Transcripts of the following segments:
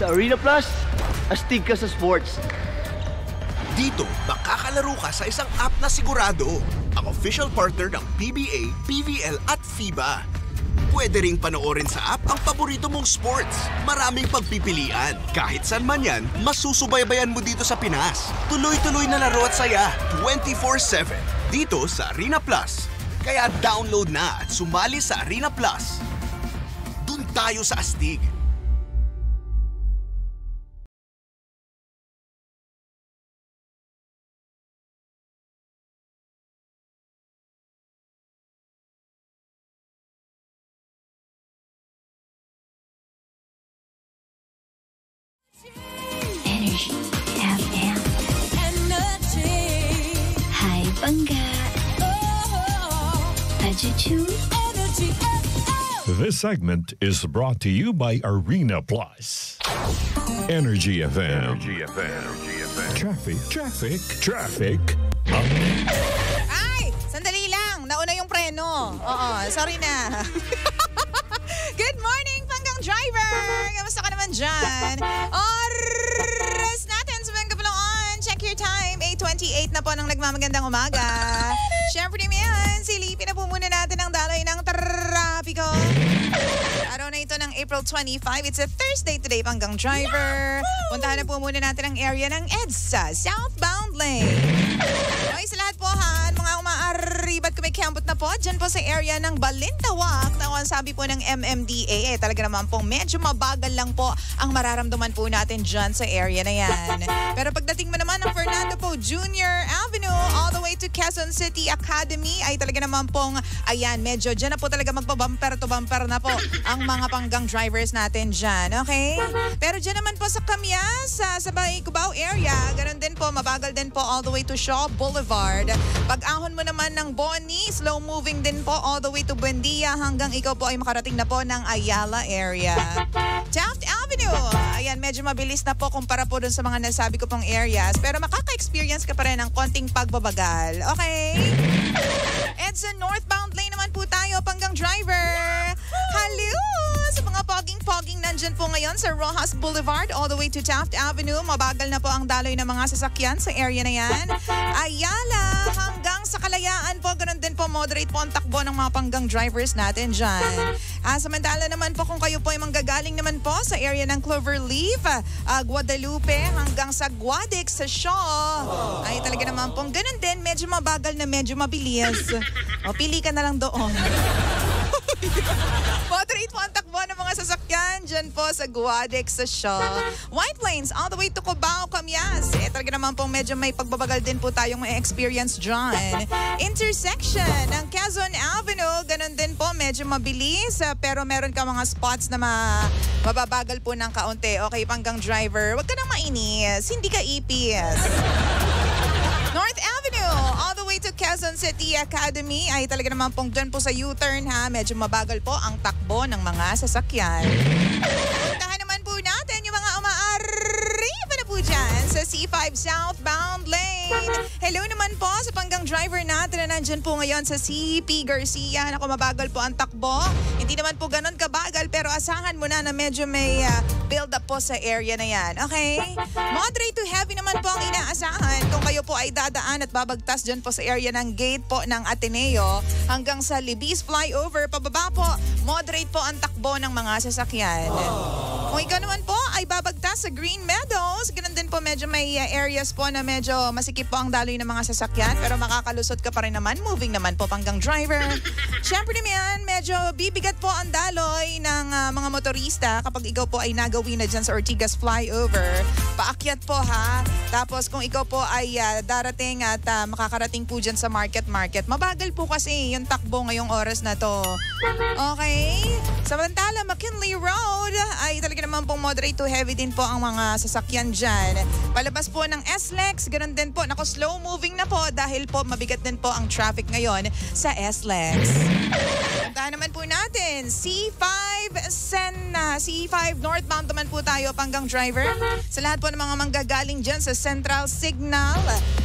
Sa Arena Plus, astig ka sa sports. Dito, makakalaro ka sa isang app na sigurado. Ang official partner ng PBA, PVL at FIBA. Pwede ring panoorin sa app ang paborito mong sports. Maraming pagpipilian. Kahit saan man yan, masusubaybayan mo dito sa Pinas. Tuloy-tuloy na laro at saya, 24/7. Dito sa Arena Plus. Kaya download na at sumali sa Arena Plus. Dun tayo sa astig. Energy FM. Hi, Bangga. Pajuchu. This segment is brought to you by Arena Plus. Energy FM. Traffic. Ay! Sandali lang. Nauna yung preno. Oo, sorry na. Good morning, Panggang Driver! Kamusta ka naman dyan? Oras natin sa mga kapaloan. Check your time. 8:28 na po ng nagmamagandang umaga. Siyempre naman, silipin na po muna natin ang daloy ng trapiko. Araw na ito ng April 25. It's a Thursday today, Panggang Driver. Puntahan na po muna natin ang area ng EDSA, southbound lane. Okay, sa lahat po ha, mga umaaribat kumikambot na po, dyan po sa area ng Balintawak. Ang sabi po ng MMDA, talaga naman pong medyo mabagal lang po ang mararamdaman po natin dyan sa area na yan. Pero pagdating mo naman ng Fernando Po Jr. Avenue all the way to Quezon City Academy, ay talaga naman pong, ayan, medyo dyan na po talaga magbabumper to bumper na po ang mga Panggang drivers natin dyan, okay? Pero dyan naman po sa Camias, sa Bay Cubao area, ganun din po, mabagal din po all the way to Shaw Boulevard. Pag-ahon mo naman ng Boni, slow moving din po all the way to Buendia hanggang ikaw po ay makarating na po ng Ayala area. Taft Avenue, ayan, medyo mabilis na po kumpara po dun sa mga nasabi ko pong areas, pero makaka-experience ka pa rin ng konting pagbabagal, okay? EDSA northbound lane naman po tayo, Panggang Driver. Hello! Sa mga poging-poging nandyan po ngayon sa Rojas Boulevard all the way to Taft Avenue. Mabagal na po ang daloy ng mga sasakyan sa area na yan. Ayala hanggang sa Kalayaan po. Ganun din po, moderate po ang takbo ng mga Panggang drivers natin dyan. Samantala naman po kung kayo po ay manggagaling naman po sa area ng Cloverleaf, Guadalupe hanggang sa Guadix sa Shaw. Ay talaga naman po, ganun din, medyo mabagal na medyo mabilis. O pili ka na lang doon. Moderate po ang takbo ng mga sasakyan dyan po sa Guadix sa Shaw. White Plains all the way to Cubao, Camias. Talaga naman po medyo may pagbabagal din po tayong may experience dyan. Intersection ng Quezon Avenue, ganun din po medyo mabilis, pero meron ka mga spots na mababagal po ng kaunti. Okay, Panggang Driver, wag ka nang mainis, hindi ka ipis. North Avenue, all the way to Quezon City Academy, ay talaga naman pong dyan po sa U-turn ha. Medyo mabagal po ang takbo ng mga sasakyan. Puntahan naman po natin yung mga umaariba na po dyan sa C5 southbound lane. Hello naman po sa Panggang Driver natin na nandyan po ngayon sa CP Garcia. Naku, mabagal po ang takbo. Hindi naman po ganun kabagal, pero asahan mo na medyo may build up po sa area na yan. Okay? Moderate to heavy naman po ang inaasahan kung kayo po ay dadaan at babagtas dyan po sa area ng gate po ng Ateneo hanggang sa Libis flyover. Pababa po, moderate po ang takbo ng mga sasakyan. Kung ikaw naman po ay babagtas sa Green Meadows, ganun din po medyo may areas po na medyo masikip po ang daloy ng mga sasakyan, pero makakalusot ka pa rin naman. Moving naman po, Panggang Driver. Siyempre naman, medyo bibigat po ang daloy ng mga motorista kapag ikaw po ay nagawin na dyan sa Ortigas flyover. Paakyat po ha. Tapos kung ikaw po ay darating at makakarating po dyan sa market. Mabagal po kasi yung takbo ngayong oras na to. Okay? Samantala, McKinley Road ay talaga naman pong moderate to heavy din po ang mga sasakyan dyan. Palabas po ng SLEX, ganun din po. Naku, slow moving na po dahil po mabigat din po ang traffic ngayon sa SLEX. Puntahan naman po natin, C5 northbound naman po tayo, Panggang Driver. Sa lahat po ng mga manggagaling dyan sa Central Signal,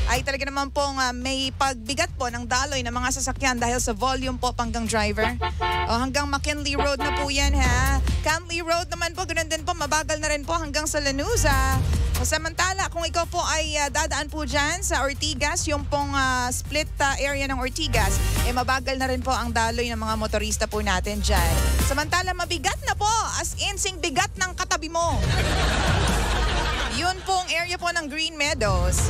ay talaga naman pong may pagbigat po ng daloy ng mga sasakyan dahil sa volume po, Panggang Driver. Hanggang McKinley Road na na po yan ha. Camley Road naman po, ganun din po, mabagal na rin po hanggang sa Lanuza. Samantala, kung ikaw po ay dadaan po dyan sa Ortigas, yung pong split area ng Ortigas, mabagal na rin po ang daloy ng mga motorista po natin dyan. Samantala, mabigat na po, as in, sing bigat ng katabi mo. Yun pong area po ng Green Meadows.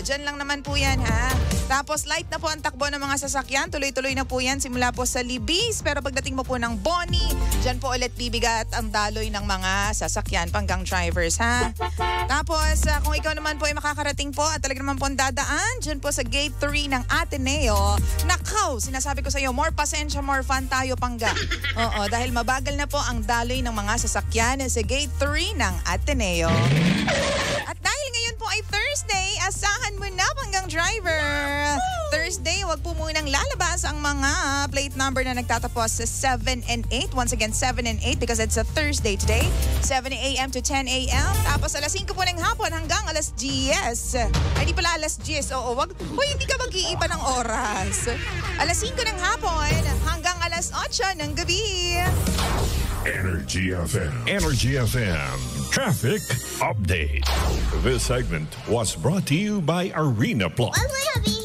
Dyan lang naman po yan ha. Tapos light na po ang takbo ng mga sasakyan. Tuloy-tuloy na po yan simula po sa Libis. Pero pagdating mo po ng Boni, dyan po ulit bibigat ang daloy ng mga sasakyan, panggang drivers ha. Tapos kung ikaw naman po ay makakarating po at talaga naman po ang dadaan, dyan po sa Gate 3 ng Ateneo. Nakaw, sinasabi ko sa iyo, more pasensya, more fun tayo pangga. Oo, dahil mabagal na po ang daloy ng mga sasakyan sa Gate 3 ng Ateneo. At dahil ngayon po ay Thursday, asahan mo na panggang driver. Thursday, wag po munang lalabas ang mga plate number na nagtatapos sa 7 and 8. Once again, 7 and 8 because it's a Thursday today. 7 a.m. to 10 a.m. Tapos alas 5 po ng hapon hanggang alas 10. Ay, di pala alas 10. Oo, wag. Hoy, hindi ka mag-iiba ng oras. Alas 5 ng hapon hanggang alas 8 ng gabi. Energy FM. Energy FM. Traffic Update. This segment was brought to you by Arena Plus. Wait, hubby.